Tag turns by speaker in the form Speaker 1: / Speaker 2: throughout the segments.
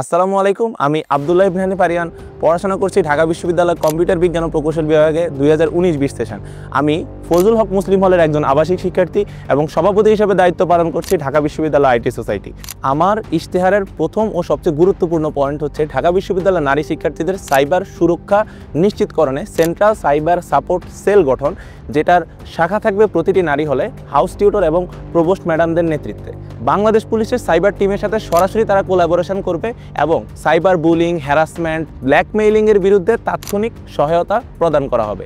Speaker 1: আসসালামু আলাইকুম। আমি আব্দুল্লাহ ইবনে হানি পারিয়ান পড়াশোনা করছি ঢাকা বিশ্ববিদ্যালয় কম্পিউটার বিজ্ঞান ও প্রকৌশল বিভাগে 2019-20 সেশন। আমি ফজলুল হক মুসলিম হলের একজন আবাসিক শিক্ষার্থী এবং সভাপতি হিসেবে দায়িত্ব পালন করছি ঢাকা বিশ্ববিদ্যালয় আইটি সোসাইটি। আমার ইশতেহারের প্রথম ও সবচেয়ে গুরুত্বপূর্ণ পয়েন্ট হচ্ছে ঢাকা বিশ্ববিদ্যালয়ের নারী শিক্ষার্থীদের সাইবার সুরক্ষা নিশ্চিতকরণে সেন্ট্রাল সাইবার সাপোর্ট সেল গঠন, যেটার শাখা থাকবে প্রতিটি নারী হলে, হাউস টিউটর এবং প্রভোস্ট ম্যাডামদের নেতৃত্বে। বাংলাদেশ পুলিশের সাইবার টিমের সাথে সরাসরি তারা কোলাবোরেশন করবে এবং সাইবার বুলিং, হ্যারাসমেন্ট, ব্ল্যাকমেইলিংয়ের বিরুদ্ধে তাৎক্ষণিক সহায়তা প্রদান করা হবে।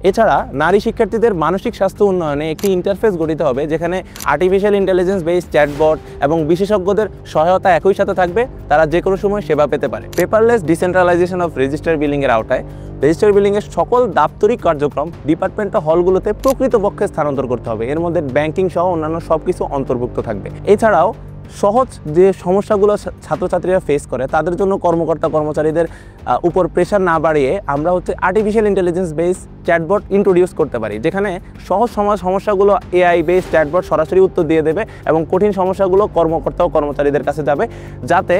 Speaker 1: এছাড়া নারী শিক্ষার্থীদের মানসিক স্বাস্থ্য উন্নয়নে একটি ইন্টারফেস গঠিত হবে, যেখানে আর্টিফিশিয়াল ইন্টেলিজেন্স বেসড চ্যাটবট এবং বিশেষজ্ঞদের সহায়তা একই সাথে থাকবে। তারা যে কোনো সময় সেবা পেতে পারে। পেপারলেস ডিসেন্ট্রালাইজেশন অফ রেজিস্টার বিলিংয়ের আওতায় রেজিস্টার বিলিংয়ের সকল দাপ্তরিক কার্যক্রম ডিপার্টমেন্টাল হলগুলোতে প্রকৃতপক্ষে স্থানান্তর করতে হবে। এর মধ্যে ব্যাংকিং সহ অন্যান্য সব কিছু অন্তর্ভুক্ত থাকবে। এছাড়াও সহজ যে সমস্যাগুলো ছাত্রছাত্রীরা ফেস করে তাদের জন্য কর্মকর্তা কর্মচারীদের উপর প্রেশার না বাড়িয়ে আমরা artificial intelligence base chatbot introduce করতে পারি, যেখানে সহজ সমস্যাগুলো এআই বেস চ্যাটবট সরাসরি উত্তর দিয়ে দেবে এবং কঠিন সমস্যাগুলো কর্মকর্তা ও কর্মচারীদের কাছে যাবে, যাতে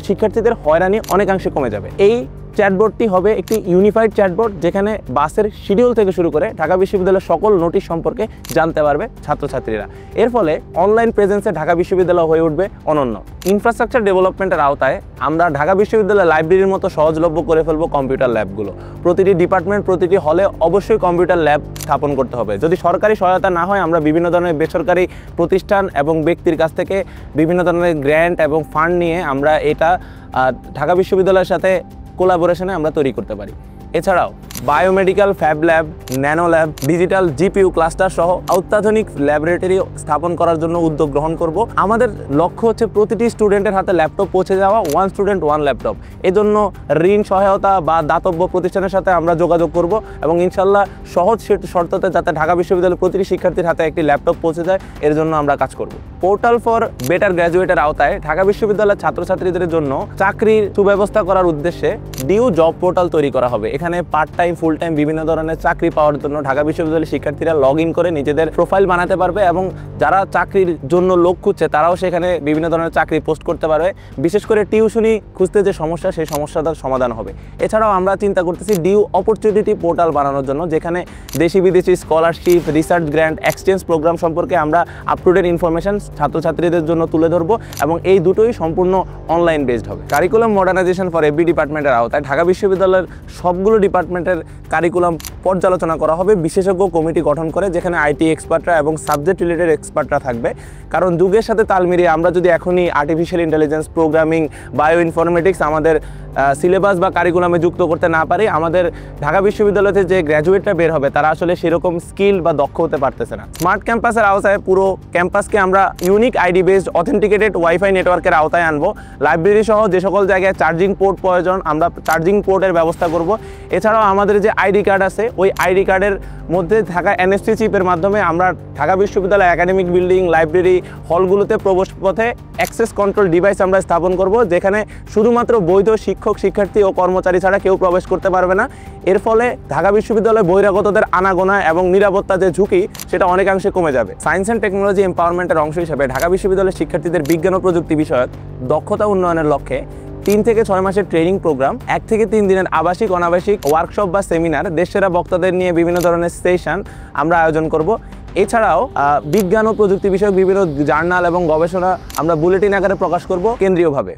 Speaker 1: শিক্ষার্থীদের হয়রানি অনেকাংশে কমে যাবে। এই চ্যাটবটটি হবে একটি ইউনিফাইড চ্যাটবট, যেখানে বাসের শিডিউল থেকে শুরু করে ঢাকা বিশ্ববিদ্যালয়ের সকল নোটিশ সম্পর্কে জানতে পারবে ছাত্রছাত্রীরা। এর ফলে অনলাইন প্রেজেন্সে ঢাকা বিশ্ববিদ্যালয় হয়ে উঠবে অনন্য। ইনফ্রাস্ট্রাকচার ডেভেলপমেন্টের আওতায় আমরা ঢাকা বিশ্ববিদ্যালয় লাইব্রেরির মতো সহজলভ্য করে ফেলবো কম্পিউটার ল্যাবগুলো। প্রতিটি ডিপার্টমেন্ট, প্রতিটি হলে অবশ্যই কম্পিউটার ল্যাব স্থাপন করতে হবে। যদি সরকারি সহায়তা না হয়, আমরা বিভিন্ন ধরনের বেসরকারি প্রতিষ্ঠান এবং ব্যক্তির কাছ থেকে বিভিন্ন ধরনের গ্র্যান্ট এবং ফান্ড নিয়ে আমরা এটা ঢাকা বিশ্ববিদ্যালয়ের সাথে কোলাবোরেশনে আমরা তৈরি করতে পারি। এছাড়াও biomedical fab lab, nano lab, digital GPU cluster সহ অত্যাধুনিক ল্যাবরেটরি স্থাপন করার জন্য উদ্যোগ গ্রহণ করব। আমাদের লক্ষ্য হচ্ছে প্রতিটি স্টুডেন্টের হাতে ল্যাপটপ পৌঁছে যাওয়া, ওয়ান স্টুডেন্ট ওয়ান ল্যাপটপ। এজন্য ঋণ সহায়তা বা দাতব্য প্রতিষ্ঠানের সাথে আমরা যোগাযোগ করব এবং ইনশাল্লাহ সহজ শর্ততে যাতে ঢাকা বিশ্ববিদ্যালয়ের প্রতিটি শিক্ষার্থীর হাতে একটি ল্যাপটপ পৌঁছে যায়, এর জন্য আমরা কাজ করব। পোর্টাল ফর বেটার গ্র্যাজুয়েটের আওতায় ঢাকা বিশ্ববিদ্যালয়ের ছাত্রছাত্রীদের জন্য চাকরির সুব্যবস্থা করার উদ্দেশ্যে ডিউ জব পোর্টাল তৈরি করা হবে। এখানে পার্ট টাইম, ফুল টাইম বিভিন্ন ধরনের চাকরি পাওয়ার জন্য ঢাকা বিশ্ববিদ্যালয়ের শিক্ষার্থীরা লগ ইন করে নিজেদের প্রোফাইল বানাতে পারবে এবং যারা চাকরির জন্য লোক খুঁজছে তারাও সেখানে বিভিন্ন ধরনের চাকরি পোস্ট করতে পারবে। বিশেষ করে টিউশনি খুঁজতে যে সমস্যা, সেই সমস্যাটার সমাধান হবে। এছাড়াও আমরা চিন্তা করতেছি ডিউ অপরচুনিটি পোর্টাল বানানোর জন্য, যেখানে দেশি বিদেশি scholarship, research grant, exchange program সম্পর্কে আমরা আপ টু ডেট ইনফরমেশন ছাত্রছাত্রীদের জন্য তুলে ধরবো এবং এই দুটোই সম্পূর্ণ অনলাইন বেসড হবে। কারিকুলাম মডার্নাইজেশন ফর এভরি ডিপার্টমেন্টের আওতায় ঢাকা বিশ্ববিদ্যালয়ের সবগুলো ডিপার্টমেন্টের কারিকুলাম পর্যালোচনা করা হবে বিশেষজ্ঞ কমিটি গঠন করে, যেখানে আইটি এক্সপার্টরা এবং সাবজেক্ট রিলেটেড এক্সপার্টরা থাকবে। কারণ যুগের সাথে তাল মিলিয়ে আমরা যদি এখনই artificial intelligence, programming, bio informatics আমাদের সিলেবাস বা কারিকুলামে যুক্ত করতে না পারি, আমাদের ঢাকা বিশ্ববিদ্যালয়তে যে গ্র্যাজুয়েটরা বের হবে তারা আসলে সেরকম স্কিল বা দক্ষ হতে পারতেছে না। স্মার্ট ক্যাম্পাসের আওতায় পুরো ক্যাম্পাসকে আমরা unique ID based authenticated wifi নেটওয়ার্কের আওতায় আনবো। লাইব্রেরি সহ যে সকল জায়গায় চার্জিং পোর্ট প্রয়োজন, আমরা চার্জিং পোর্টের ব্যবস্থা করব। এছাড়াও আমাদের যে আইডি কার্ড আছে, ওই আইডি কার্ডের মধ্যে থাকা এনএফসি চিপের মাধ্যমে আমরা ঢাকা বিশ্ববিদ্যালয় একাডেমিক বিল্ডিং, লাইব্রেরি হলগুলোতে প্রবেশ পথে অ্যাক্সেস কন্ট্রোল ডিভাইস আমরা স্থাপন করব, যেখানে শুধুমাত্র বৈধ শিক্ষক, শিক্ষার্থী ও কর্মচারী ছাড়া কেউ প্রবেশ করতে পারবে না। এর ফলে ঢাকা বিশ্ববিদ্যালয়ে বহিরাগতদের আনাগোনা এবং নিরাপত্তা যে ঝুঁকি, সেটা অনেকাংশে কমে যাবে। সায়েন্স অ্যান্ড টেকনোলজি এম্পাওয়ারমেন্টের অংশ হিসেবে ঢাকা বিশ্ববিদ্যালয়ের শিক্ষার্থীদের বিজ্ঞান ও প্রযুক্তি বিষয়ক দক্ষতা উন্নয়নের লক্ষ্যে 3 থেকে 6 মাসের ট্রেনিং প্রোগ্রাম, 1 থেকে 3 দিনের আবাসিক অনাবাসিক ওয়ার্কশপ বা সেমিনার, দেশসেরা বক্তাদের নিয়ে বিভিন্ন ধরনের সেশন আমরা আয়োজন করব। এছাড়াও বিজ্ঞান ও প্রযুক্তি বিষয়ক বিভিন্ন জার্নাল এবং গবেষণা আমরা বুলেটিন আকারে প্রকাশ করব কেন্দ্রীয়ভাবে।